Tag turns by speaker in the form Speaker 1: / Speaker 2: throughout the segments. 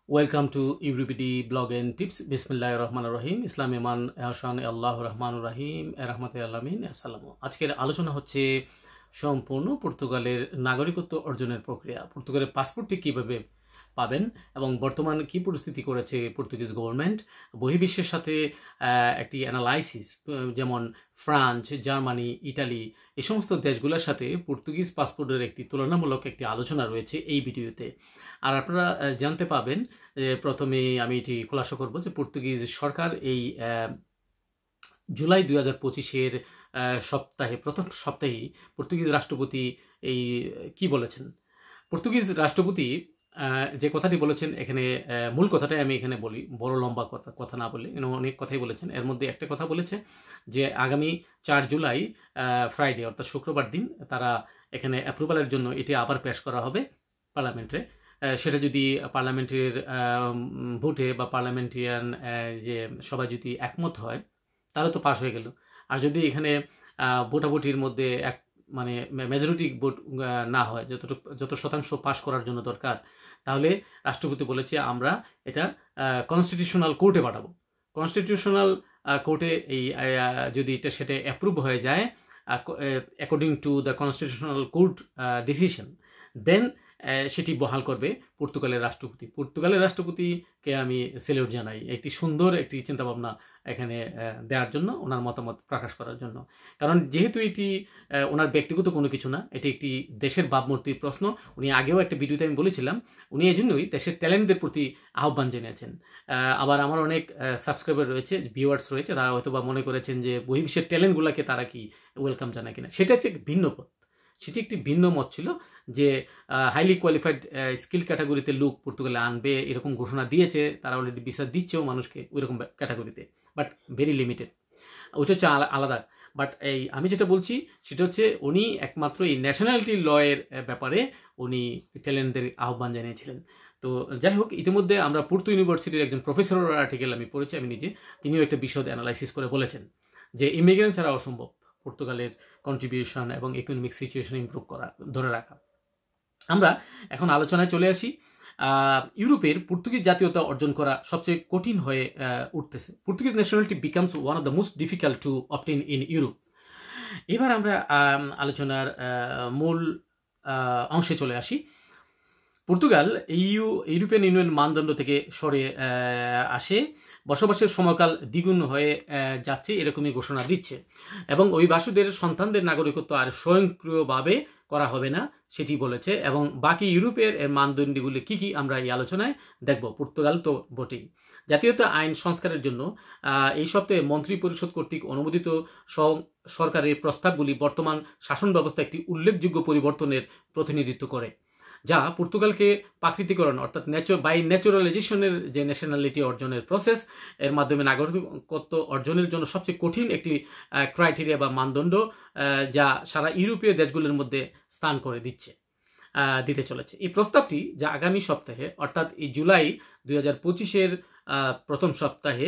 Speaker 1: Welcome to UBD blog and tips. Bismillahir Rahmanir Rahim. Islam Iman Ehsan Allahu Rahmanur Rahim Rahmate Alamin Assalamu। আজকের আলোচনা হচ্ছে সম্পূর্ণ পর্তুগালের নাগরিকত্ব অর্জনের প্রক্রিয়া। পর্তুগালের পাসপোর্টটি কিভাবে পাবেন এবং বর্তমান কি পরিস্থিতি করেছে পর্তুগিজ গভর্নমেন্ট, বহির্বিশ্বের সাথে একটি অ্যানালাইসিস, যেমন ফ্রান্স, জার্মানি, ইটালি এই সমস্ত দেশগুলোর সাথে পর্তুগিজ পাসপোর্টের একটি তুলনামূলক একটি আলোচনা রয়েছে এই ভিডিওতে। আর আপনারা জানতে পাবেন, প্রথমে আমি এটি খোলাসা করব যে পর্তুগিজ সরকার এই জুলাই 2025-এর প্রথম সপ্তাহে পর্তুগিজ রাষ্ট্রপতি এই কি বলেছেন। পর্তুগিজ রাষ্ট্রপতি যে কথাটি বলেছেন, এখানে মূল কথাটাই আমি এখানে বলি, বড় লম্বা কথা না বলে অনেক কথাই বলেছেন। এর মধ্যে একটা কথা বলেছে যে আগামী 4 জুলাই ফ্রাইডে অর্থাৎ শুক্রবার দিন তারা এখানে অ্যাপ্রুভালের জন্য এটি আবার পেশ করা হবে পার্লামেন্টে। সেটা যদি পার্লামেন্টের ভোটে বা পার্লামেন্টারিয়ান যে সবাই যদি একমত হয় তাহলে তো পাশ হয়ে গেল। আর যদি এখানে ভোটাভুটির মধ্যে মানে মেজরিটি ভোট না হয়, যত শতাংশ পাশ করার জন্য দরকার, তাহলে রাষ্ট্রপতি বলেছে আমরা এটা কনস্টিটিউশনাল কোর্টে পাঠাবো। কনস্টিটিউশনাল কোর্টে এই যদি সেটা অ্যাপ্রুভ হয়ে যায় according to the constitutional court decision, then সেটি বহাল করবে পর্তুগালের রাষ্ট্রপতি। পর্তুগালের রাষ্ট্রপতিকে আমি স্যালুট জানাই একটি সুন্দর একটি চিন্তাভাবনা এখানে দেওয়ার জন্য, ওনার মতামত প্রকাশ করার জন্য। কারণ যেহেতু এটি ওনার ব্যক্তিগত কোনো কিছু না, এটি একটি দেশের ভাবমূর্তির প্রশ্ন। উনি আগেও একটা ভিডিওতে আমি বলেছিলাম, উনি এই জন্যই দেশের ট্যালেন্টদের প্রতি আহ্বান জানিয়েছেন। আবার আমার অনেক সাবস্ক্রাইবার রয়েছে, ভিউয়ার্স রয়েছে, তারা হয়তো বা মনে করেছেন যে বহির্বিশ্বের ট্যালেন্টগুলোকে তারা কি ওয়েলকাম জানায় কিনা। সেটা হচ্ছে ভিন্ন পথ। সেটি একটি ভিন্ন মত ছিল যে হাইলি কোয়ালিফাইড স্কিল ক্যাটাগরিতে লোক পর্তুগালে আনবে, এরকম ঘোষণা দিয়েছে। তারা অলরেডি ভিসা দিচ্ছেও মানুষকে ওইরকম ক্যাটাগরিতে, বাট ভেরি লিমিটেড। ওইটা হচ্ছে আলাদা। বাট এই আমি যেটা বলছি সেটা হচ্ছে উনি একমাত্র এই ন্যাশনালিটি লয়ের ব্যাপারে উনি ট্যালেন্টদের আহ্বান জানিয়েছিলেন। তো যাই হোক, ইতিমধ্যে আমরা পর্তু ইউনিভার্সিটির একজন প্রফেসরের আর্টিকেল আমি পড়েছি, আমি নিজে, তিনিও একটা বিশদ অ্যানালাইসিস করে বলেছেন যে ইমিগ্রেন্ট ছাড়া অসম্ভব পর্তুগালের কন্ট্রিবিউশন এবং ইকোনমিক সিচুয়েশন ইমপ্রুভ করা, ধরে রাখা। আমরা এখন আলোচনায় চলে আসি। ইউরোপের পর্তুগিজ জাতীয়তা অর্জন করা সবচেয়ে কঠিন হয়ে উঠতেছে। Portuguese nationality becomes one of the most difficult to obtain in Europe. এবার আমরা আলোচনার মূল অংশে চলে আসি। পর্তুগাল ইউরোপিয়ান ইউনিয়ন মানদণ্ড থেকে সরে আসে, বসবাসের সময়কাল দ্বিগুণ হয়ে যাচ্ছে এরকমই ঘোষণা দিচ্ছে, এবং অভিবাসীদের সন্তানদের নাগরিকত্ব আর স্বয়ংক্রিয়ভাবে করা হবে না সেটি বলেছে। এবং বাকি ইউরোপের মানদণ্ডগুলি কি কি আমরা এই আলোচনায় দেখব। পর্তুগাল তো বটেই। জাতীয়তা আইন সংস্কারের জন্য এই সপ্তাহে মন্ত্রী পরিষদ কর্তৃক অনুমোদিত সরকারের প্রস্তাবগুলি বর্তমান শাসন ব্যবস্থা একটি উল্লেখযোগ্য পরিবর্তনের প্রতিনিধিত্ব করে, যা পর্তুগালকে প্রাকৃতিকরণ অর্থাৎ বাই ন্যাচুরালাইজেশনের যে ন্যাশনালিটি অর্জনের প্রসেস, এর মাধ্যমে নাগরিকত্ব অর্জনের জন্য সবচেয়ে কঠিন একটি ক্রাইটেরিয়া বা মানদণ্ড, যা সারা ইউরোপীয় দেশগুলোর মধ্যে স্থান করে দিতে চলেছে। এই প্রস্তাবটি, যা আগামী সপ্তাহে অর্থাৎ এই জুলাই 2025-এর প্রথম সপ্তাহে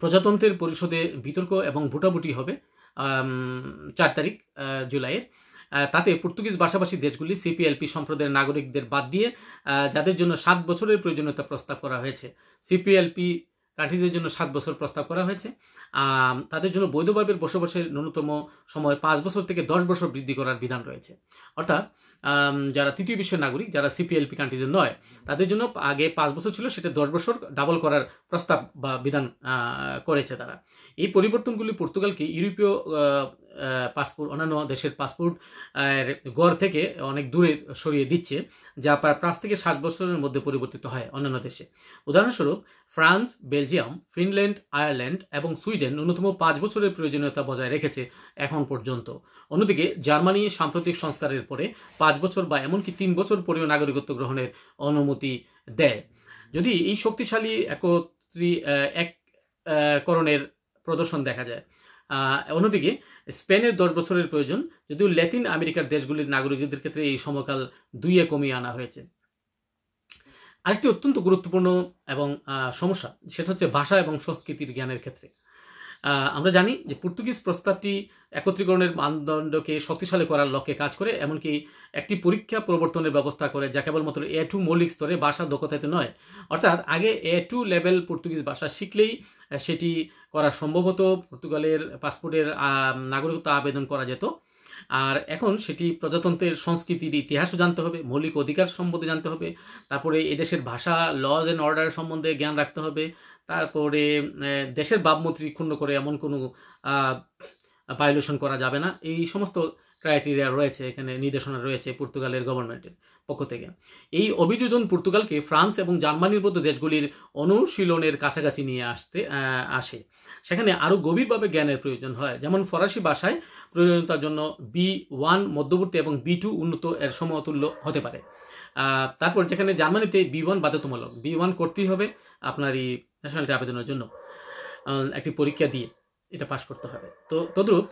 Speaker 1: প্রজাতন্ত্রের পরিষদে বিতর্ক এবং ভোটাভুটি হবে 4 তারিখ জুলাইয়ের, তাতে পর্তুগিজ ভাষাভাষী দেশগুলি সিপিএলপি সম্প্রদায়ের নাগরিকদের বাদ দিয়ে যাদের জন্য 7 বছরের প্রয়োজনীয়তা প্রস্তাব করা হয়েছে, সিপিএলপি কান্ট্রিজের জন্য 7 বছর প্রস্তাব করা হয়েছে, তাদের জন্য বৈধভাবে বসবাসের ন্যূনতম সময় 5 বছর থেকে 10 বছর বৃদ্ধি করার বিধান রয়েছে। অর্থাৎ যারা তৃতীয় বিশ্বের নাগরিক, যারা সিপিএলপি কান্ট্রিজের নয়, তাদের জন্য আগে 5 বছর ছিল, সেটা 10 বছর ডাবল করার প্রস্তাব বা বিধান করেছে তারা। এই পরিবর্তনগুলি পর্তুগালকে ইউরোপীয় পাসপোর্ট, অন্যান্য দেশের পাসপোর্ট গড় থেকে অনেক দূরে সরিয়ে দিচ্ছে, যা প্রায় 5 থেকে 7 বছরের মধ্যে পরিবর্তিত হয় অন্যান্য দেশে। উদাহরণস্বরূপ ফ্রান্স, বেলজিয়াম, ফিনল্যান্ড, আয়ারল্যান্ড এবং সুইডেন ন্যূনতম 5 বছরের প্রয়োজনীয়তা বজায় রেখেছে এখন পর্যন্ত। অন্যদিকে জার্মানি সাম্প্রতিক সংস্কারের পরে 5 বছর বা এমনকি 3 বছর পরেও নাগরিকত্ব গ্রহণের অনুমতি দেয়। যদি এই শক্তিশালী এককরণের প্রদর্শন দেখা যায়। অন্যদিকে স্পেনের 10 বছরের প্রয়োজন, যদিও ল্যাতিন আমেরিকার দেশগুলির নাগরিকদের ক্ষেত্রে এই সময়কাল 2 কমিয়ে আনা হয়েছে। আরেকটি অত্যন্ত গুরুত্বপূর্ণ এবং সমস্যা, সেটা হচ্ছে ভাষা এবং সংস্কৃতির জ্ঞানের ক্ষেত্রে। আমরা জানি যে পর্তুগিজ প্রস্তাবটি একত্রীকরণের মানদণ্ডকে শক্তিশালী করার লক্ষ্যে কাজ করে, এমনকি একটি পরীক্ষা প্রবর্তনের ব্যবস্থা করে যা কেবলমাত্র A2 মৌলিক স্তরে ভাষা দক্ষতাতে নয়, অর্থাৎ আগে A2 লেভেল পর্তুগিজ ভাষা শিখলেই সেটি করা সম্ভবত পর্তুগালের পাসপোর্টের নাগরিকত্ব আবেদন করা যেত। আর এখন সেটি প্রজাতন্ত্রের সংস্কৃতির ইতিহাসও জানতে হবে, মৌলিক অধিকার সম্বন্ধে জানতে হবে, তারপরে এদেশের ভাষা লজ অ্যান্ড অর্ডার সম্বন্ধে জ্ঞান রাখতে হবে, তারপরে দেশের ভাবমূর্তি ক্ষুণ্ণ করে এমন কোনো ভায়োলেশন করা যাবে না। এই সমস্ত ক্রাইটেরিয়া রয়েছে, এখানে নির্দেশনা রয়েছে পর্তুগালের গভর্নমেন্টের পক্ষ থেকে। এই অভিযোজন পর্তুগালকে ফ্রান্স এবং জার্মানির মতো দেশগুলির অনুশীলনের কাছাকাছি নিয়ে আসে। সেখানে আরও গভীরভাবে জ্ঞানের প্রয়োজন হয়, যেমন ফরাসি ভাষায় প্রয়োজনীয়তার জন্য B1 মধ্যবর্তী এবং B2 উন্নত এর সমতুল্য হতে পারে। তারপর যেখানে জার্মানিতে B1 বাধ্যতামূলক, B1 করতেই হবে আপনার এই ন্যাশনালিটি আবেদনের জন্য, একটি পরীক্ষা দিয়ে এটা পাশ করতে হবে। তো তদ্রূপ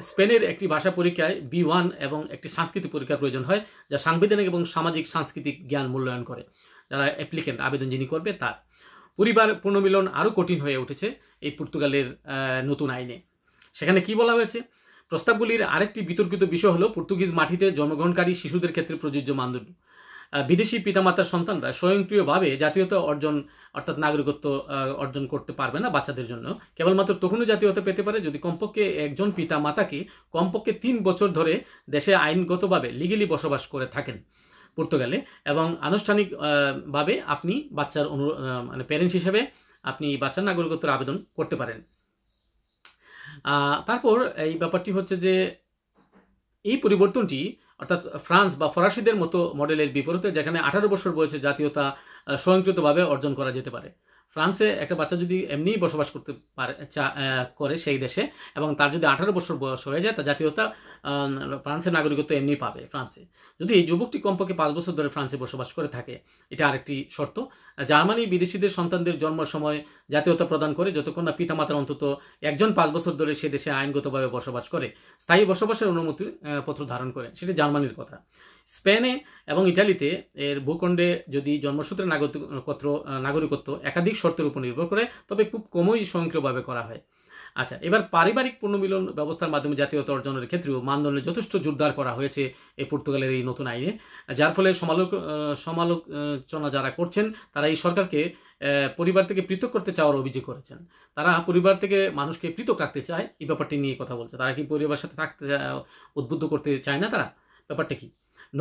Speaker 1: স্পেনের একটি ভাষা পরীক্ষায় B1 এবং একটি সাংস্কৃতিক পরীক্ষার প্রয়োজন হয়, যা সাংবিধানিক এবং সামাজিক সাংস্কৃতিক জ্ঞান মূল্যায়ন করে যারা অ্যাপ্লিকেন্ট, আবেদন যিনি করবে তার। পরিবার পুনর্মিলন আরও কঠিন হয়ে উঠেছে এই পর্তুগালের নতুন আইনে। সেখানে কি বলা হয়েছে? প্রস্তাবগুলির আরেকটি বিতর্কিত বিষয় হলো পর্তুগিজ মাটিতে জন্মগ্রহণকারী শিশুদের ক্ষেত্রে প্রযোজ্য মানদণ্ড। বিদেশি পিতামাতার সন্তানরা স্বয়ংক্রিয়ভাবে জাতীয়তা অর্জন অর্থাৎ নাগরিকত্ব অর্জন করতে পারবে না বাচ্চাদের জন্য। কেবলমাত্র তখনই জাতীয়তা পেতে পারে যদি কমপক্ষে একজন পিতা মাতাকে কমপক্ষে 3 বছর ধরে দেশে আইনগতভাবে লিগেলি বসবাস করে থাকেন পর্তুগালে, এবং আনুষ্ঠানিকভাবে আপনি বাচ্চার মানে প্যারেন্টস হিসেবে আপনি বাচ্চার নাগরিকত্বের আবেদন করতে পারেন। তারপর এই ব্যাপারটি হচ্ছে যে এই পরিবর্তনটি অর্থাৎ ফ্রান্স বা ফরাসিদের মতো মডেলের বিপরীতে, যেখানে 18 বছর বয়সে জাতীয়তা স্বয়ংক্রিয়ভাবে অর্জন করা যেতে পারে। ফ্রান্সে একটা বাচ্চা যদি এমনিই বসবাস করতে পারে করে সেই দেশে, এবং তার যদি 18 বছর বয়স হয়ে যায়, তার জাতীয়তা ফ্রান্সের নাগরিকত্ব এমনি পাবে ফ্রান্সে, যদি এই যুবকটি কমপক্ষে 5 বছর ধরে ফ্রান্সে বসবাস করে থাকে। এটা আরেকটি শর্ত। জার্মানি বিদেশিদের সন্তানদের জন্মের সময় জাতীয়তা প্রদান করে যতক্ষণ না পিতামাতার অন্তত একজন 5 বছর ধরে সে দেশে আইনগতভাবে বসবাস করে, স্থায়ী বসবাসের অনুমতি পত্র ধারণ করে। সেটি জার্মানির কথা। স্পেনে এবং ইটালিতে এর ভূখণ্ডে যদি জন্মসূত্রে নাগরিকত্ব একাধিক শর্তের উপর নির্ভর করে, তবে খুব কমই স্বয়ংক্রিয়ভাবে করা হয়। আচ্ছা, এবার পারিবারিক পুনর্মিলন ব্যবস্থার মাধ্যমে জাতীয়তা অর্জনের ক্ষেত্রেও মানদণ্ডে যথেষ্ট জোরদার করা হয়েছে এই পর্তুগালের এই নতুন আইনে, যার ফলে সমালোচনা যারা করছেন তারা এই সরকারকে পরিবার থেকে পৃথক করতে চাওয়ার অভিযোগ করেছেন। তারা পরিবার থেকে মানুষকে পৃথক রাখতে চায়, এই ব্যাপারটি নিয়ে কথা বলছে। তারা কি পরিবারের সাথে থাকতে উদ্বুদ্ধ করতে চায় না? তারা ব্যাপারটা কি?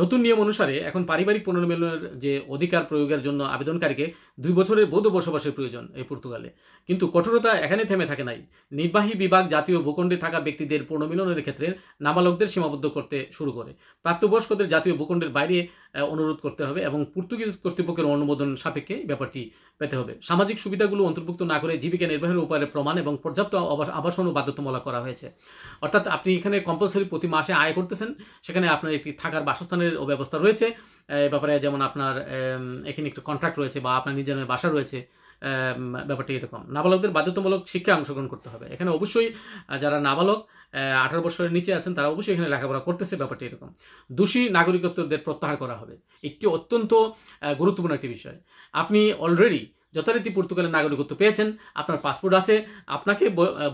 Speaker 1: নতুন নিয়ম অনুসারে এখন পারিবারিক পুনর্মিলনের যে অধিকার প্রয়োগের জন্য আবেদনকারীকে 2 বছরের বৈধ বসবাসের প্রয়োজন এই পর্তুগালে। কিন্তু কঠোরতা এখানে থেমে থাকে নাই। নির্বাহী বিভাগ জাতীয় ভূখণ্ডে থাকা ব্যক্তিদের পুনর্মিলনের ক্ষেত্রে নাবালকদের সীমাবদ্ধ করতে শুরু করে। প্রাপ্তবয়স্কদের জাতীয় ভূখণ্ডের বাইরে অনুরোধ করতে হবে এবং পর্তুগিজ কর্তৃপক্ষের অনুমোদন সাপেক্ষে ব্যাপারটি পেতে হবে। সামাজিক সুবিধাগুলো অন্তর্ভুক্ত না করে জীবিকা নির্বাহের উপায়ের প্রমাণ এবং পর্যাপ্ত আবাসনও বাধ্যতামূলক করা হয়েছে। অর্থাৎ আপনি এখানে কম্পালসরি প্রতি মাসে আয় করতেছেন, সেখানে আপনার একটি থাকার বাসস্থানের ব্যবস্থা রয়েছে। ব্যাপারে যেমন আপনার এখানে একটু কন্ট্রাক্ট রয়েছে বা আপনার নিজের বাসা রয়েছে, ব্যাপারটি এরকম। নাবালকদের বাধ্যতামূলক শিক্ষায় অংশগ্রহণ করতে হবে। এখানে অবশ্যই যারা নাবালক 18 বছরের নিচে আছেন তারা অবশ্যই এখানে লেখাপড়া করতেছে, ব্যাপারটি এরকম। দোষী নাগরিকত্বদের প্রত্যাহার করা হবে, একটি অত্যন্ত গুরুত্বপূর্ণ একটি বিষয়। আপনি অলরেডি যথারীতি পর্তুগালের নাগরিকত্ব পেয়েছেন, আপনার পাসপোর্ট আছে, আপনাকে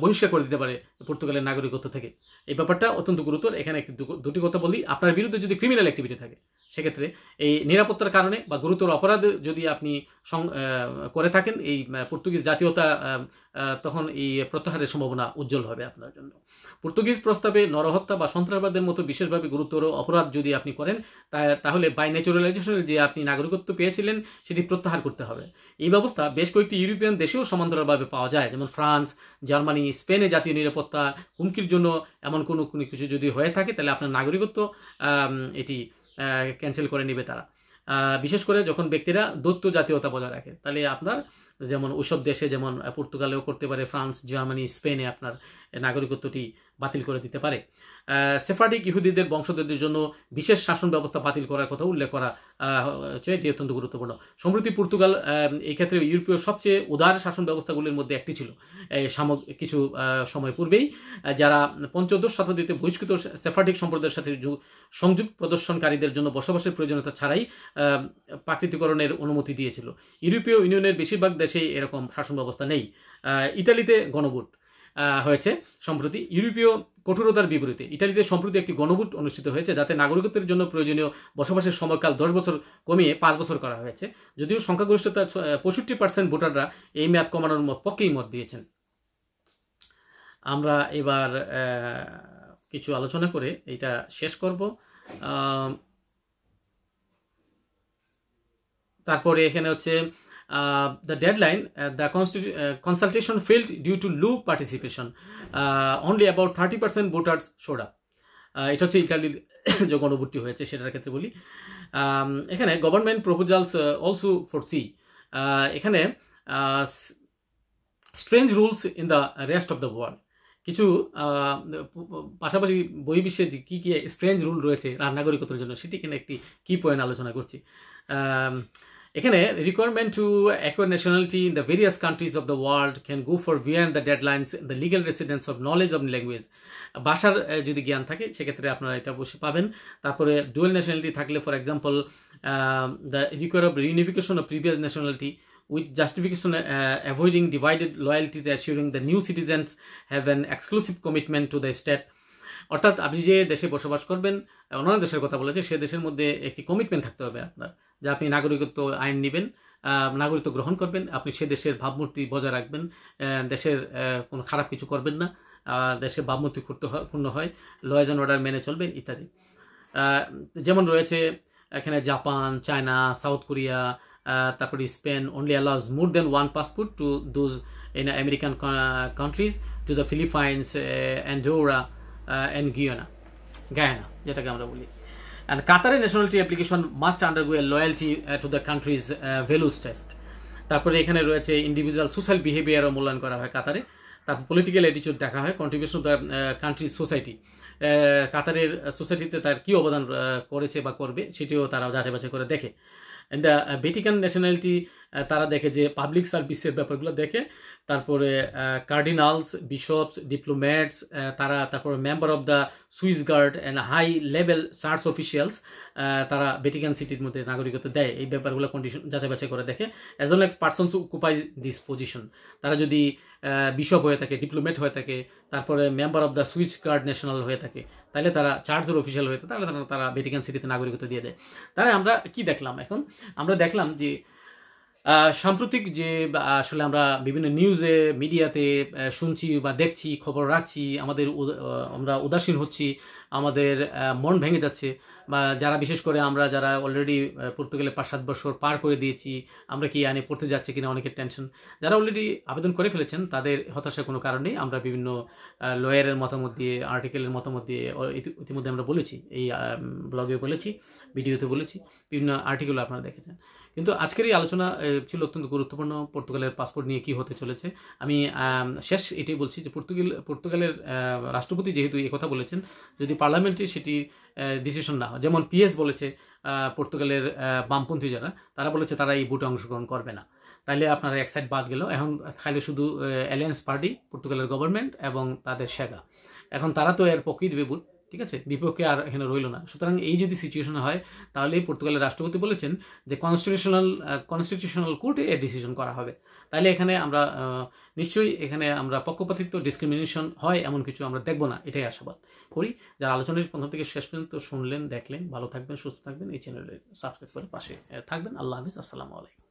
Speaker 1: বহিষ্কার করে দিতে পারে পর্তুগালের নাগরিকত্ব থেকে। এই ব্যাপারটা অত্যন্ত গুরুতর। এখানে একটি দুটি কথা বলি, আপনার বিরুদ্ধে যদি ক্রিমিনাল অ্যাক্টিভিটি থাকে সেক্ষেত্রে এই নিরাপত্তার কারণে বা গুরুতর অপরাধ যদি আপনি করে থাকেন এই পর্তুগিজ জাতীয়তা, তখন এই প্রত্যাহারের সম্ভাবনা উজ্জ্বল হবে আপনার জন্য। পর্তুগিজ প্রস্তাবে নরহত্যা বা সন্ত্রাসবাদের মতো বিশেষভাবে গুরুতর অপরাধ যদি আপনি করেন, তাহলে বাই ন্যাচুরালাইজেশনের যে আপনি নাগরিকত্ব পেয়েছিলেন সেটি প্রত্যাহার করতে হবে। এই ব্যবস্থা বেশ কয়েকটি ইউরোপিয়ান দেশেও সমান্তরালভাবে পাওয়া যায়, যেমন ফ্রান্স, জার্মানি, স্পেনে জাতীয় নিরাপত্তা হুমকির জন্য এমন কোনো কিছু যদি হয়ে থাকে তাহলে আপনার নাগরিকত্ব এটি ক্যান্সেল করে নেবে তারা। বিশেষ করে যখন ব্যক্তিরা দ্বৈত জাতীয়তা বজায় রাখে, তাহলে আপনার যেমন ওইসব দেশে যেমন পর্তুগালেও করতে পারে, ফ্রান্স, জার্মানি, স্পেনে আপনার নাগরিকত্বটি বাতিল করে দিতে পারে। সেফার্ডিক ইহুদিদের বংশধরদের জন্য বিশেষ শাসন ব্যবস্থা বাতিল করার কথা উল্লেখ করা হচ্ছে, এটি অত্যন্ত গুরুত্বপূর্ণ। সম্প্রতি পর্তুগাল এই ক্ষেত্রে ইউরোপীয় সবচেয়ে উদার শাসন ব্যবস্থাগুলির মধ্যে একটি ছিল। কিছু সময় পূর্বেই যারা পঞ্চদশ শতাব্দীতে বহিষ্কৃত সেফার্ডিক সম্প্রদায়ের সাথে সংযোগ প্রদর্শনকারীদের জন্য বসবাসের প্রয়োজনীয়তা ছাড়াই প্রাকৃতিকরণের অনুমতি দিয়েছিল। ইউরোপীয় ইউনিয়নের বেশিরভাগ দেশেই এরকম শাসন ব্যবস্থা নেই। ইটালিতে গণভোট, হয়েছে সম্প্রতি ইউরোপীয় কঠোরতার বিপরীতে ইটালিতে সম্প্রতি একটি গণভোট অনুষ্ঠিত হয়েছে, যাতে নাগরিকত্বের জন্য প্রয়োজনীয় বসবাসের সময়কাল 10 বছর কমিয়ে 5 বছর করা হয়েছে। যদিও সংখ্যাগরিষ্ঠতা 65% ভোটাররা এই মেয়াদ কমানোর পক্ষেই মত দিয়েছেন। আমরা এবার কিছু আলোচনা করে এটা শেষ করব। তারপরে এখানে হচ্ছে the deadline, the consultation failed due to low participation. Only about 30% voters showed up. এটা হচ্ছে ইটালির যে গণভোটটি হয়েছে সেটার ক্ষেত্রে বলি। এখানে গভর্নমেন্ট প্রপোজালস অলসো ফরসি, এখানে strange rules in the rest of the world, কিছু পাশাপাশি বহির্বিশ্বে যে কী কী স্ট্রেঞ্জ রুল রয়েছে নাগরিকত্বের জন্য সেটি এখানে একটি কি পয়েন্ট আলোচনা করছি। এখানে requirement to acquire nationality in the various countries of the world can go for beyond the deadlines the legal residence of knowledge of language. ভাষার যদি জ্ঞান থাকে সেক্ষেত্রে আপনারা এটা অবশ্যই পাবেন। তারপরে ডুয়েল ন্যাশনালিটি থাকলে, for example the require of reunification of previous nationality with justification avoiding divided loyalties, assuring the new citizens have an exclusive commitment to the state. অর্থাৎ আপনি যে দেশে বসবাস করবেন, অন্যান্য দেশের কথা বলেছে, সে দেশের মধ্যে একটি কমিটমেন্ট থাকতে হবে আপনার, যে আপনি নাগরিকত্ব আইন নেবেন, নাগরিকত্ব গ্রহণ করবেন, আপনি সে দেশের ভাবমূর্তি বজায় রাখবেন, দেশের কোনো খারাপ কিছু করবেন না, দেশের ভাবমূর্তি পূর্ণ হয়, লজ অ্যান্ড অর্ডার মেনে চলবেন ইত্যাদি। যেমন রয়েছে এখানে জাপান, চায়না, সাউথ কোরিয়া, তারপরে Spain only allows more than one passport to those in American countries, to the Philippines, Andorra and Guyana যেটাকে আমরা বলি। And Qatar nationality application must undergo a loyalty to the country's values test. তারপরে এখানে রয়েছে individual social বিহেভিয়ারও মূল্যায়ন করা হয় কাতারে। তারপর পলিটিক্যাল অ্যাটিটিউড দেখা হয়, contribution of the countries society, কাতারের সোসাইটিতে তার কী অবদান করেছে বা করবে সেটিও তারা যাচাই বাছাই করে দেখে। অ্যান্ড দ্য ভ্যাটিকান ন্যাশনালিটি তারা দেখে যে পাবলিক সার্ভিসের ব্যাপারগুলো দেখে, তারপরে কার্ডিনালস, বিশপস, ডিপ্লোম্যাটস, তারপরে member of the Swiss guard and high level church officials, তারা ভ্যাটিকান সিটির মধ্যে নাগরিকত্ব দেয়। এই ব্যাপারগুলো কন্ডিশন যাচাই বাছাই করে দেখে। As well as persons occupy this position, তারা যদি বিশপ হয়ে থাকে, ডিপ্লোম্যাট হয়ে থাকে, তারপরে member of the Swiss guard national হয়ে থাকে, তাহলে তারা চার্চের অফিসিয়াল হয়ে থাকে, তাহলে তারা ভ্যাটিকান সিটিতে নাগরিকত্ব দিয়ে দেয়। তাহলে আমরা কি দেখলাম? এখন আমরা দেখলাম যে সাম্প্রতিক যে আসলে আমরা বিভিন্ন নিউজে, মিডিয়াতে শুনছি বা দেখছি, খবর রাখছি, আমরা উদাসীন হচ্ছি, আমাদের মন ভেঙে যাচ্ছে, বা যারা বিশেষ করে আমরা যারা অলরেডি পর্তুগালে 5-7 বছর পার করে দিয়েছি, আমরা কি আইনে পড়তে যাচ্ছি কিনা অনেকের টেনশন। যারা অলরেডি আবেদন করে ফেলেছেন তাদের হতাশার কোনো কারণ নেই। আমরা বিভিন্ন লয়ারের মতামত দিয়ে, আর্টিকেলের মতামত দিয়ে ইতিমধ্যে আমরা বলেছি, এই ব্লগে বলেছি, ভিডিওতে বলেছি, বিভিন্ন আর্টিকেলও আপনারা দেখেছেন। কিন্তু আজকের এই আলোচনা ছিল অত্যন্ত গুরুত্বপূর্ণ, পর্তুগালের পাসপোর্ট নিয়ে কি হতে চলেছে। আমি শেষ এটাই বলছি যে পর্তুগালের রাষ্ট্রপতি যেহেতু এই কথা বলেছেন, যদি পার্লামেন্টে সেটি ডিসিশন না হয়, যেমন পিএস বলেছে, পর্তুগালের বামপন্থী যারা, তারা বলেছে তারা এই ভোটে অংশগ্রহণ করবে না, তাইলে আপনারা এক সাইড বাদ গেল। এখন খালি শুধু অ্যালিয়েন্স পার্টি, পর্তুগালের গভর্নমেন্ট এবং তাদের সেগা, এখন তারা তো এর পক্ষেই দেবে ভোট, ঠিক আছে, বিপক্ষে আর এখানে রইল না। সুতরাং এই যদি সিচুয়েশন হয়, তাহলে পর্তুগালের রাষ্ট্রপতি বলেছেন যে কনস্টিটিউশনাল কোর্টে এর ডিসিশন করা হবে। তাহলে এখানে আমরা নিশ্চয়ই এখানে আমরা পক্ষপাতিত্ব, ডিসক্রিমিনেশন হয় এমন কিছু আমরা দেখব না, এটাই আশাবাদ করি। যারা আলোচনার প্রথম থেকে শেষ পর্যন্ত শুনলেন, দেখলেন, ভালো থাকবেন, সুস্থ থাকবেন, এই চ্যানেলে সাবস্ক্রাইব করে পাশে থাকবেন। আল্লাহ হাফিজ, আসসালামু আলাইকুম।